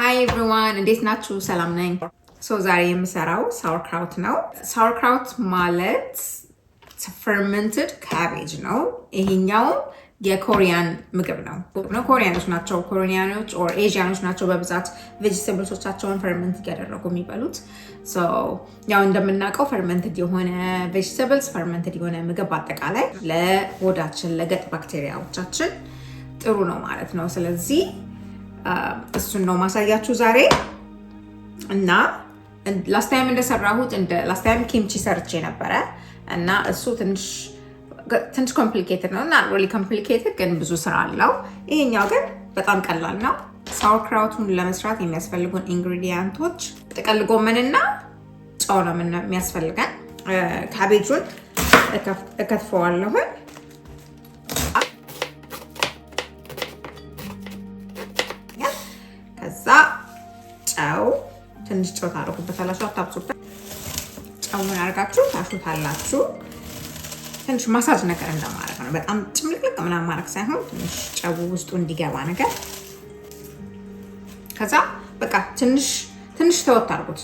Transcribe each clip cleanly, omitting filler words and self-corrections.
Hi everyone, እንዴት ናችሁ? ሰላም ነኝ። ዛሬ የምሰራው sauerkraut ነው። sauerkraut ማለት fermented cabbage ነው። ይሄኛው የኮሪያን ምግብ ነው። ኮሪያኖች ናቸው or ኤዥያኖች ናቸው በብዛት ቬጂቴብልሶቻቸውን ፈርመንት እያደረጉ የሚበሉት። ያው እንደምናውቀው ፈርመንትድ የሆነ ቬጂቴብልስ ፈርመንትድ የሆነ ምግብ በአጠቃላይ ለሆዳችን ለገጥ ባክቴሪያዎቻችን ጥሩ ነው ማለት ነው። ስለዚህ እሱን ነው ማሳያችሁ ዛሬ እና ላስት ታይም እንደሰራሁት ላስት ታይም ኪምቺ ሰርቼ ነበረ እና እሱ ትንሽ ኮምፕሊኬትድ ነው እና really complicated ግን ብዙ ስራ አለው። ይሄኛው ግን በጣም ቀላል ነው። sauerkrautን ለመስራት የሚያስፈልጉን ኢንግሪዲየንቶች ጥቅል ጎመንና ጨው ነው የሚያስፈልገን። ካቤጁን እከትፈዋለሁ። ከዛ ጨው ትንሽ ጨው ታደርጉበታላችሁ፣ አታብዙበት። ጨውን አድርጋችሁ ታሹታላችሁ። ትንሽ ማሳጅ ነገር እንደማድረግ ነው። በጣም ጭምልቅልቅ ምናምን ማድረግ ሳይሆን ትንሽ ጨው ውስጡ እንዲገባ ነገር። ከዛ በቃ ትንሽ ተወት አድርጉት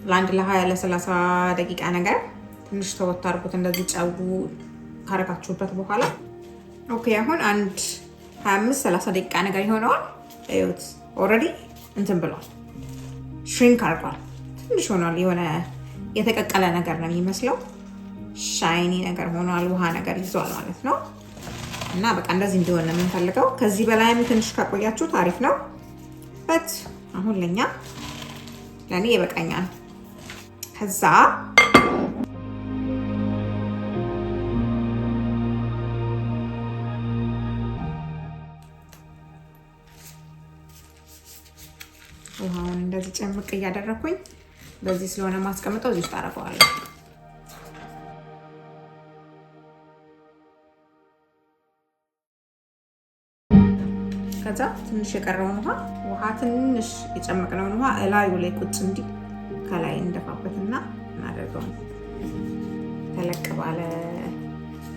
ለአንድ ለ20 ለ30 ደቂቃ ነገር ትንሽ ተወት አድርጉት። እንደዚህ ጨው ካረጋችሁበት በኋላ ኦኬ፣ አሁን አንድ 25-30 ደቂቃ ነገር ይሆነዋል። እዩት፣ ኦልሬዲ እንትን ብሏል፣ ሽሪንክ አድርጓል፣ ትንሽ ሆኗል። የሆነ የተቀቀለ ነገር ነው የሚመስለው፣ ሻይኒ ነገር ሆኗል፣ ውሃ ነገር ይዟል ማለት ነው። እና በቃ እንደዚህ እንዲሆን ነው የምንፈልገው። ከዚህ በላይም ትንሽ ካቆያችሁ ታሪፍ ነው። በት አሁን ለእኔ ይበቃኛል። ከዛ ውሃውን እንደዚህ ጨምቅ እያደረኩኝ በዚህ ስለሆነ ማስቀምጠው እዚህ ውስጥ አደርገዋለሁ። ከዛ ትንሽ የቀረውን ውሃ ትንሽ የጨመቅነውን ውሃ እላዩ ላይ ቁጭ እንዲህ ከላይ እንደፋበትና እናደርገው። ተለቅ ባለ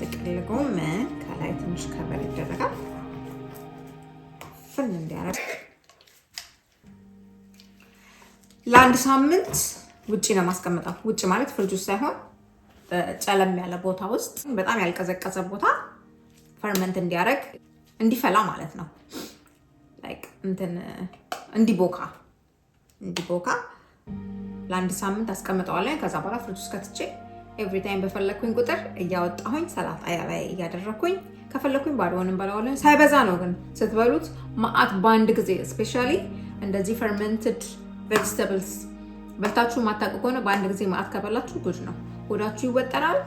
ጥቅል ጎመን ከላይ ትንሽ ከበር ይደረጋል ፍን እንዲያደርግ። ለአንድ ሳምንት ውጪ ነው ማስቀመጠው። ውጪ ማለት ፍሪጅ ውስጥ ሳይሆን ጨለም ያለ ቦታ ውስጥ፣ በጣም ያልቀዘቀዘ ቦታ ፈርመንት እንዲያደርግ እንዲፈላ ማለት ነው። ላይክ እንዲቦካ ለአንድ ሳምንት አስቀምጠዋለሁ። ከዛ በኋላ ፍሪጅ ውስጥ ከትቼ ኤቭሪ ታይም በፈለኩኝ ቁጥር እያወጣሁኝ ሰላጣ ላይ እያደረኩኝ ከፈለኩኝ ባዶውንም በላዋለሁ። ሳይበዛ ነው ግን ስትበሉት ማአት በአንድ ጊዜ ስፔሻሊ እንደዚህ ፈርመንትድ ቬጂቴብልስ በልታችሁ ማታውቁ ከሆነ በአንድ ጊዜ ማአት ከበላችሁ ጉድ ነው። ሆዳችሁ ይወጠራል።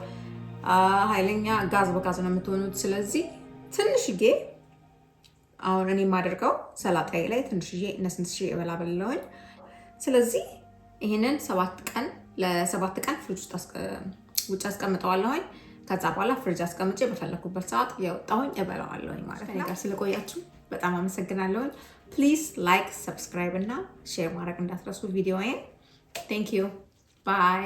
ኃይለኛ ጋዝ በጋዝ ነው የምትሆኑት። ስለዚህ ትንሽዬ አሁን እኔ የማደርገው ሰላጣዬ ላይ ትንሽዬ ነስንስዬ እበላለሁኝ። ስለዚህ ይሄንን ለ7 ቀን ፍሪጅ ውጭ አስቀምጠዋለሁኝ። ከዛ በኋላ ፍሪጅ አስቀምጬ በፈለኩበት ሰዓት ያወጣሁኝ እበላዋለሁኝ ማለት ነው። ጋር ስለቆያችሁ በጣም አመሰግናለሁኝ። ፕሊዝ ላይክ፣ ሰብስክራይብ እና ሼር ማድረግ እንዳትረሱ ቪዲዮዬን። ቴንክ ዩ ባይ